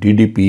DDP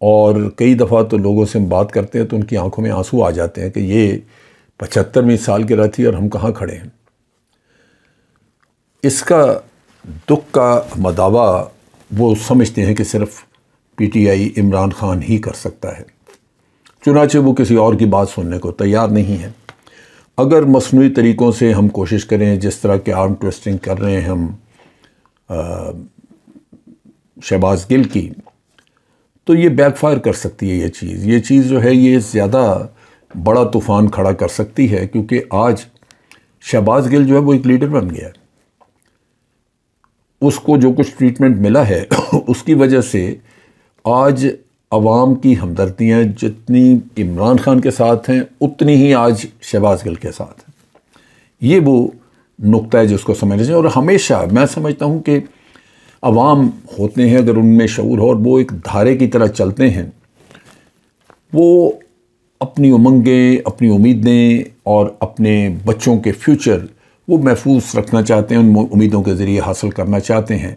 اور کئی دفعہ تو لوگوں سے ہم بات کرتے ہیں تو ان کی آنکھوں میں آنسو آ جاتے ہیں کہ یہ 75ویں سالگرہ تھی اور ہم کہاں کھڑے ہیں۔ اس کا دکھ کا مداوع وہ سمجھتے ہیں کہ صرف P T I Imran Khan ہی کر سکتا ہے، چنانچہ وہ کسی اور کی بات سننے کو تیار نہیں ہے۔ اگر مصنوعی طریقوں سے ہم کوشش کریں، جس طرح کے آرم ٹویسٹنگ کر رہے ہیں ہم شہباز گل کی، تو یہ بیک فائر کر سکتی ہے۔ یہ چیز جو ہے یہ زیادہ بڑا طوفان کھڑا کر سکتی ہے، کیونکہ آج شہباز گل جو ہے وہ ایک لیڈر بن گیا ہے۔ اس کو جو کچھ ٹریٹمنٹ ملا ہے اس کی وجہ سے آج عوام کی ہمدردیاں جتنی عمران خان کے ساتھ ہیں اتنی ہی آج شہباز گل کے ساتھ ہیں۔ یہ وہ نقطہ ہے جس کو سمجھنا چاہیے، اور ہمیشہ میں سمجھتا ہوں کہ عوام ہوتے ہیں اگر ان میں شعور ہو اور وہ ایک دھارے کی طرح چلتے ہیں، وہ اپنی امنگیں، اپنی امیدیں اور اپنے بچوں کے فیوچر وہ محفوظ رکھنا چاہتے ہیں، ان امیدوں کے ذریعے حاصل کرنا چاہتے ہیں،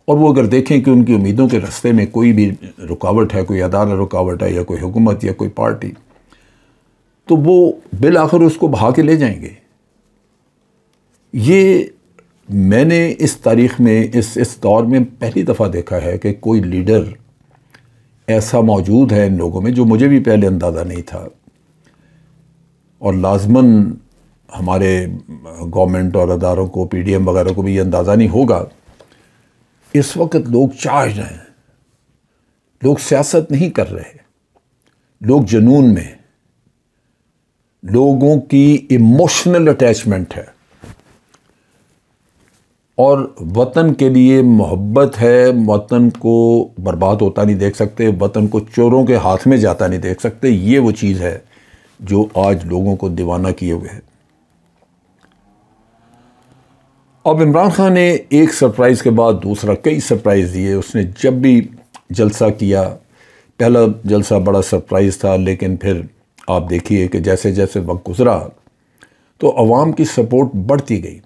اور وہ اگر دیکھیں کہ ان کی امیدوں کے راستے میں کوئی بھی رکاوٹ ہے، کوئی ادارہ رکاوٹ ہے یا کوئی حکومت یا کوئی پارٹی، تو وہ بالآخر اس کو بہا کے لے جائیں گے۔ یہ میں نے اس تاریخ میں اس دور میں پہلی دفعہ دیکھا ہے کہ کوئی لیڈر ایسا موجود ہے ان لوگوں میں، جو مجھے بھی پہلے اندازہ نہیں تھا، اور لازماً ہمارے گورنمنٹ اور اداروں کو، پی ڈی ایم وغیرہ کو بھی یہ اندازہ نہیں ہوگا۔ اس وقت لوگ چارج ہیں، لوگ سیاست نہیں کر رہے، لوگ جنون میں، لوگوں کی ایموشنل اٹیچمنٹ ہے، اور وطن کے لیے محبت ہے۔ وطن کو برباد ہوتا نہیں دیکھ سکتے، وطن کو چوروں کے ہاتھ میں جاتا نہیں دیکھ سکتے۔ یہ وہ چیز ہے جو آج لوگوں کو دیوانہ کیے ہوئے ہے۔ اب عمران خان نے ایک سرپرائز کے بعد دوسرا کئی سرپرائز دیے۔ اس نے جب بھی جلسہ کیا، پہلا جلسہ بڑا سرپرائز تھا، لیکن پھر آپ دیکھیے کہ جیسے جیسے وقت گزرا تو عوام کی سپورٹ بڑھتی گئی۔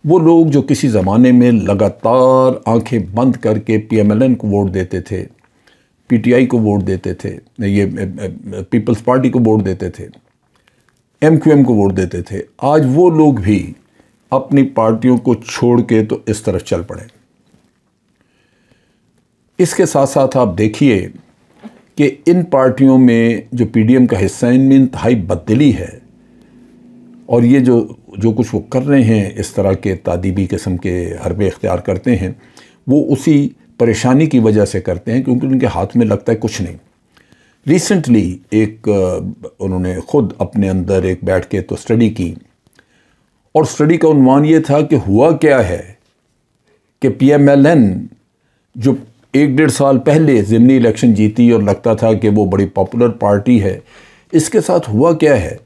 وہ لوگ جو کسی زمانے میں لگاتار آنکھیں بند کر کے پی ایم ایل این کو ووٹ دیتے تھے، پی ٹی آئی کو ووٹ دیتے تھے، یہ پیپلز پارٹی کو ووٹ دیتے تھے، ایم کیو ایم کو ووٹ دیتے تھے، آج وہ لوگ بھی اپنی پارٹیوں کو چھوڑ کے تو اس طرف چل پڑے۔ اس کے ساتھ ساتھ آپ دیکھیے کہ ان پارٹیوں میں جو پی ڈی ایم کا حصہ ہے، ان میں انتہائی بددلی ہے، اور یہ جو کچھ وہ کر رہے ہیں، اس طرح کے تادیبی قسم کے حربے اختیار کرتے ہیں، وہ اسی پریشانی کی وجہ سے کرتے ہیں کیونکہ ان کے ہاتھ میں لگتا ہے کچھ نہیں۔ ریسنٹلی انہوں نے خود اپنے اندر ایک بیٹھ کے تو اسٹڈی کی، اور اسٹڈی کا عنوان یہ تھا کہ ہوا کیا ہے کہ پی ایم ایل این جو 1-1.5 سال پہلے ضمنی الیکشن جیتی اور لگتا تھا کہ وہ بڑی پاپولر پارٹی ہے، اس کے ساتھ ہوا کیا ہے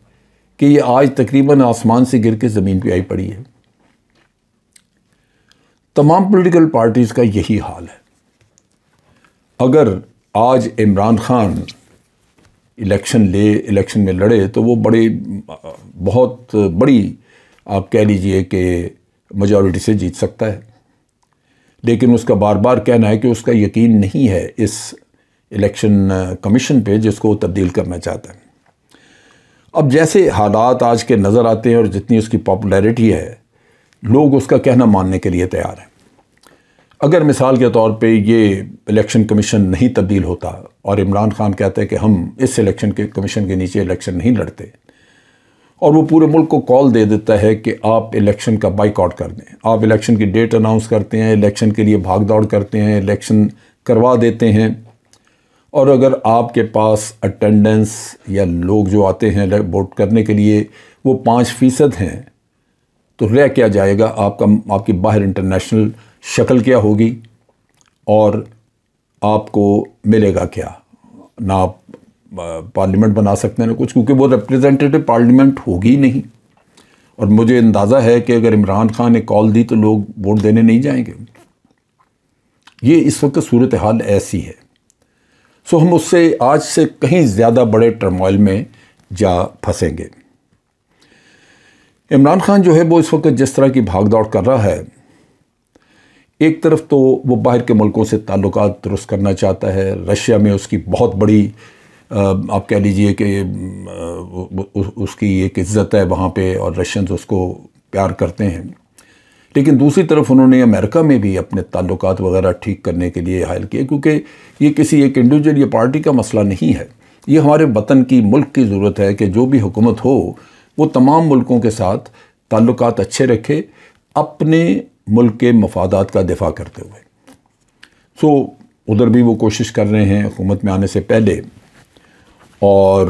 کہ یہ آج تقریباً آسمان سے گر کے زمین پہ آئی پڑی ہے۔ تمام پولیٹیکل پارٹیز کا یہی حال ہے۔ اگر آج عمران خان الیکشن میں لڑے تو وہ بہت بڑی آپ کہہ لیجئے کہ میجورٹی سے جیت سکتا ہے، لیکن اس کا بار بار کہنا ہے کہ اس کا یقین نہیں ہے اس الیکشن کمیشن پہ جس کو وہ تبدیل کرنا چاہتا ہے۔ اب جیسے حالات آج کے نظر آتے ہیں اور جتنی اس کی پاپولیرٹی ہے، لوگ اس کا کہنا ماننے کے لیے تیار ہیں۔ اگر مثال کے طور پہ یہ الیکشن کمیشن نہیں تبدیل ہوتا اور عمران خان کہتا ہے کہ ہم اس الیکشن کے کمیشن کے نیچے الیکشن نہیں لڑتے، اور وہ پورے ملک کو کال دے دیتا ہے کہ آپ الیکشن کا بائیک آؤٹ کر دیں، آپ الیکشن کی ڈیٹ اناؤنس کرتے ہیں، الیکشن کے لیے بھاگ دوڑ کرتے ہیں، الیکشن کروا دیتے ہیں، اور اگر آپ کے پاس اٹینڈنس یا لوگ جو آتے ہیں ووٹ کرنے کے لیے وہ 5% ہیں، تو رہ کیا جائے گا؟ آپ کی باہر انٹرنیشنل شکل کیا ہوگی، اور آپ کو ملے گا کیا؟ نہ آپ پارلیمنٹ بنا سکتے ہیں کچھ، کیونکہ وہ ریپریزنٹیٹو پارلیمنٹ ہوگی نہیں۔ اور مجھے اندازہ ہے کہ اگر عمران خان نے کال دی تو لوگ ووٹ دینے نہیں جائیں گے۔ یہ اس وقت صورتحال ایسی ہے۔ سو ہم اس سے آج سے کہیں زیادہ بڑے ٹرموائل میں جا پھنسیں گے۔ عمران خان جو ہے وہ اس وقت جس طرح کی بھاگ دوڑ کر رہا ہے، ایک طرف تو وہ باہر کے ملکوں سے تعلقات درست کرنا چاہتا ہے، رشیا میں اس کی بہت بڑی آپ کہہ لیجئے کہ اس کی ایک عزت ہے وہاں پہ، اور رشینز اس کو پیار کرتے ہیں، لیکن دوسری طرف انہوں نے امریکہ میں بھی اپنے تعلقات وغیرہ ٹھیک کرنے کے لیے حائل کیے، کیونکہ یہ کسی ایک انڈیویجول یا پارٹی کا مسئلہ نہیں ہے، یہ ہمارے وطن کی، ملک کی ضرورت ہے کہ جو بھی حکومت ہو وہ تمام ملکوں کے ساتھ تعلقات اچھے رکھے، اپنے ملک کے مفادات کا دفاع کرتے ہوئے۔ سو ادھر بھی وہ کوشش کر رہے ہیں حکومت میں آنے سے پہلے، اور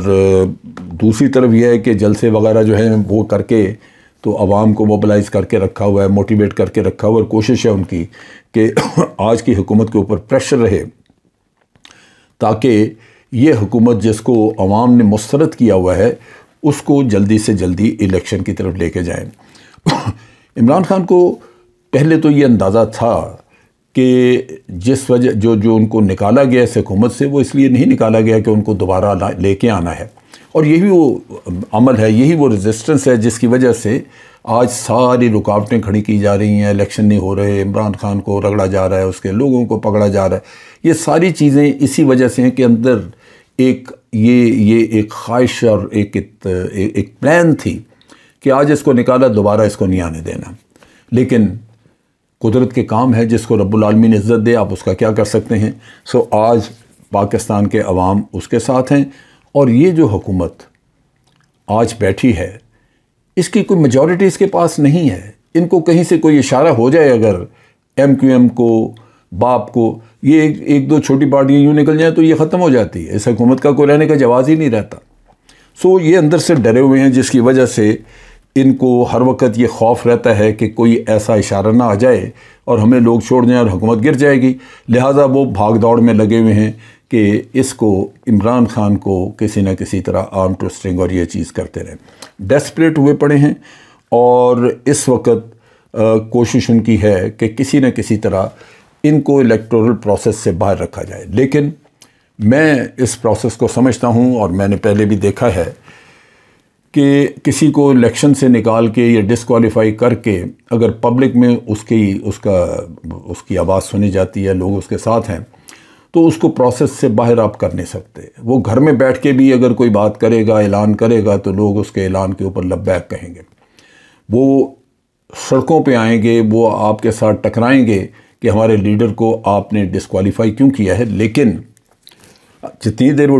دوسری طرف یہ ہے کہ جلسے وغیرہ جو ہیں وہ کر کے تو عوام کو موبلائز کر کے رکھا ہوا ہے، موٹیویٹ کر کے رکھا ہوا ہے، اور کوشش ہے ان کی کہ آج کی حکومت کے اوپر پریشر رہے تاکہ یہ حکومت جس کو عوام نے مسترد کیا ہوا ہے اس کو جلدی سے جلدی الیکشن کی طرف لے کے جائیں۔ عمران خان کو پہلے تو یہ اندازہ تھا کہ جس وجہ جو ان کو نکالا گیا اس حکومت سے، وہ اس لیے نہیں نکالا گیا کہ ان کو دوبارہ لے کے آنا ہے، اور یہی وہ عمل ہے، یہی وہ ریزسٹنس ہے جس کی وجہ سے آج ساری رکاوٹیں کھڑی کی جا رہی ہیں، الیکشن نہیں ہو رہے، عمران خان کو رگڑا جا رہا ہے، اس کے لوگوں کو پکڑا جا رہا ہے، یہ ساری چیزیں اسی وجہ سے ہیں کہ اندر یہ ایک خواہش اور ایک پلان تھی کہ آج اس کو نکالا، دوبارہ اس کو نہیں آنے دینا، لیکن قدرت کے کام ہے، جس کو رب العالمین عزت دے، آپ اس کا کیا کر سکتے ہیں۔ سو آج پاکستان کے عوام اس کے ساتھ ہیں، اور یہ جو حکومت آج بیٹھی ہے اس کی کوئی میجورٹی اس کے پاس نہیں ہے، ان کو کہیں سے کوئی اشارہ ہو جائے اگر ایم کیو ایم کو، باپ کو، یہ ایک دو چھوٹی پارٹیاں یوں نکل جائیں تو یہ ختم ہو جاتی ہے، اس حکومت کا کوئی رہنے کا جواز ہی نہیں رہتا۔ سو یہ اندر سے ڈرے ہوئے ہیں، جس کی وجہ سے ان کو ہر وقت یہ خوف رہتا ہے کہ کوئی ایسا اشارہ نہ آ جائے اور ہمیں لوگ چھوڑ جائیں اور حکومت گر جائے گی، لہٰذا وہ بھاگ دوڑ میں لگے ہوئے ہیں کہ اس کو، عمران خان کو کسی نہ کسی طرح آرم ٹوسٹنگ اور یہ چیز کرتے رہیں، ڈیسپریٹ ہوئے پڑے ہیں، اور اس وقت کوشش ان کی ہے کہ کسی نہ کسی طرح ان کو الیکٹورل پروسیس سے باہر رکھا جائے۔ لیکن میں اس پروسیس کو سمجھتا ہوں، اور میں نے پہلے بھی دیکھا ہے کہ کسی کو الیکشن سے نکال کے یا ڈسکوالیفائی کر کے اگر پبلک میں اس کی آواز سنی جاتی ہے، لوگ اس کے ساتھ ہیں، تو اس کو پروسیس سے باہر آپ کر نہیں سکتے۔ وہ گھر میں بیٹھ کے بھی اگر کوئی بات کرے گا، اعلان کرے گا، تو لوگ اس کے اعلان کے اوپر لبیک کہیں گے، وہ سڑکوں پہ آئیں گے، وہ آپ کے ساتھ ٹکرائیں گے کہ ہمارے لیڈر کو آپ نے ڈسکوالیفائی کیوں کیا ہے۔ لیکن جتنی دیر وہ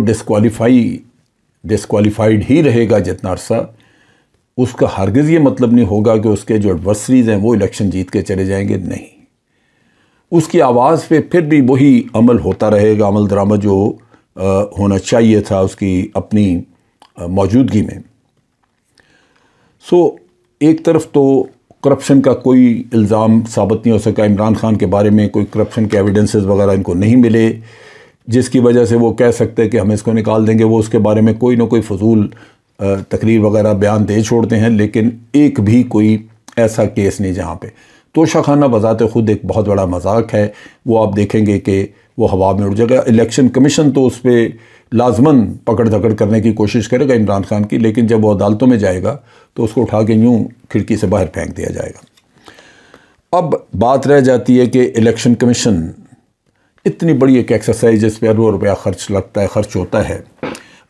ڈسکوالیفائڈ ہی رہے گا جتنا عرصہ، اس کا ہرگز یہ مطلب نہیں ہوگا کہ اس کے جو ایڈورسریز ہیں وہ الیکشن جیت کے چلے جائیں گے، نہیں، اس کی آواز پہ پھر بھی وہی عمل ہوتا رہے گا، عمل درآمد جو ہونا چاہیے تھا اس کی اپنی موجودگی میں۔ سو ایک طرف تو کرپشن کا کوئی الزام ثابت نہیں ہو سکا، عمران خان کے بارے میں کوئی کرپشن کے ایویڈنسز وغیرہ ان کو نہیں ملے، جس کی وجہ سے وہ کہہ سکتے کہ ہم اس کو نکال دیں گے۔ وہ اس کے بارے میں کوئی نہ کوئی فضول تقریر وغیرہ بیان دے چھوڑتے ہیں، لیکن ایک بھی کوئی ایسا کیس نہیں جہاں پہ۔ توشہ خانہ بذات خود ایک بہت بڑا مذاق ہے، وہ آپ دیکھیں گے کہ وہ ہوا میں اڑ جائے گا۔ الیکشن کمیشن تو اس پہ لازماً پکڑ دھکڑ کرنے کی کوشش کرے گا عمران خان کی، لیکن جب وہ عدالتوں میں جائے گا تو اس کو اٹھا کے یوں کھڑکی سے باہر پھینک دیا جائے گا۔ اب بات رہ جاتی ہے کہ الیکشن کمیشن اتنی بڑی ایک ایکسرسائز جس پہ اربوں روپیہ خرچ ہوتا ہے،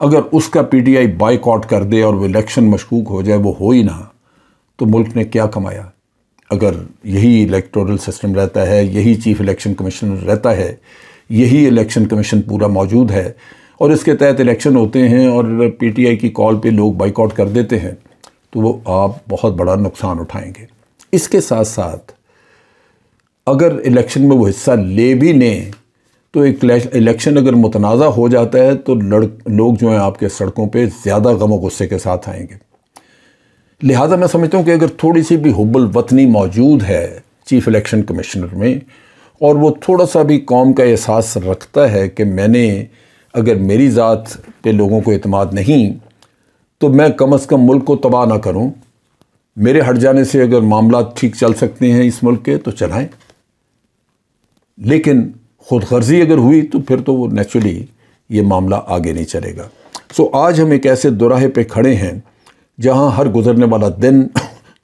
اگر اس کا پی ٹی آئی بائیک آؤٹ کر دے اور وہ الیکشن مشکوک ہو جائے، وہ ہو ہی نہ، تو ملک نے کیا کمایا؟ اگر یہی الیکٹورل سسٹم رہتا ہے، یہی چیف الیکشن کمیشنر رہتا ہے، یہی الیکشن کمیشن پورا موجود ہے، اور اس کے تحت الیکشن ہوتے ہیں اور پی ٹی آئی کی کال پہ لوگ بائیک آؤٹ کر دیتے ہیں، تو وہ آپ بہت بڑا نقصان اٹھائیں گے۔ اس کے ساتھ ساتھ اگر الیکشن میں وہ حصہ لے بھی لیں تو ایک الیکشن اگر متنازع ہو جاتا ہے تو لوگ جو ہیں آپ کے سڑکوں پہ زیادہ غم و غصے کے ساتھ آئیں گے۔ لہٰذا میں سمجھتا ہوں کہ اگر تھوڑی سی بھی حب الوطنی موجود ہے چیف الیکشن کمشنر میں، اور وہ تھوڑا سا بھی قوم کا احساس رکھتا ہے کہ میں نے، اگر میری ذات پہ لوگوں کو اعتماد نہیں تو میں کم از کم ملک کو تباہ نہ کروں، میرے ہٹ جانے سے اگر معاملات ٹھیک چل سکتے ہیں اس ملک کے تو چلائیں، لیکن خود غرضی اگر ہوئی تو پھر تو وہ نیچرلی یہ معاملہ آگے نہیں چلے گا۔ سو آج ہم ایک ایسے دوراہے پہ کھڑے ہیں جہاں ہر گزرنے والا دن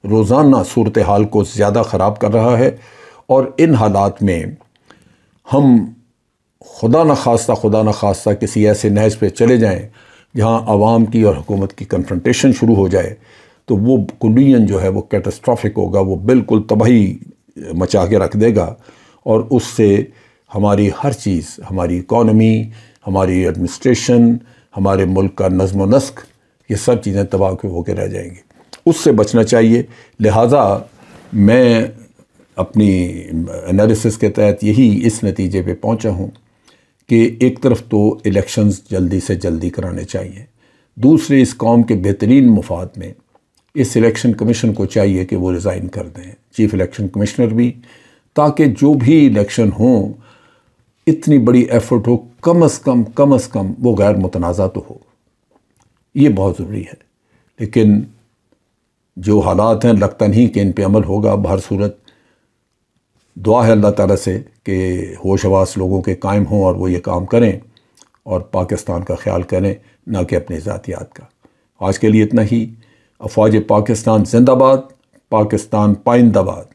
روزانہ صورتحال کو زیادہ خراب کر رہا ہے، اور ان حالات میں ہم خدا نخواستہ کسی ایسے نہج پہ چلے جائیں جہاں عوام کی اور حکومت کی کنفرنٹیشن شروع ہو جائے تو وہ کلین جو ہے وہ کیٹاسٹرافک ہوگا، وہ بالکل تباہی مچا کے رکھ دے گا، اور اس سے ہماری ہر چیز، ہماری اکانومی، ہماری ایڈمنسٹریشن، ہمارے ملک کا نظم و نسق، یہ سب چیزیں تباہ ہو کے رہ جائیں گی۔ اس سے بچنا چاہیے۔ لہٰذا میں اپنی انالیسس کے تحت یہی اس نتیجے پہ پہنچا ہوں کہ ایک طرف تو الیکشنز جلدی سے جلدی کرانے چاہیے، دوسرے اس قوم کے بہترین مفاد میں اس الیکشن کمیشن کو چاہیے کہ وہ ریزائن کر دیں، چیف الیکشن کمشنر بھی، تاکہ جو بھی الیکشن ہوں اتنی بڑی ایفرٹ ہو، کم از کم وہ غیر متنازع تو ہو۔ یہ بہت ضروری ہے، لیکن جو حالات ہیں لگتا نہیں کہ ان پہ عمل ہوگا۔ بہر صورت دعا ہے اللہ تعالیٰ سے کہ ہوش حواس لوگوں کے قائم ہوں اور وہ یہ کام کریں اور پاکستان کا خیال کریں، نہ کہ اپنی ذاتیات کا۔ آج کے لیے اتنا ہی۔ افواج پاکستان زندہ باد، پاکستان پائندہ باد۔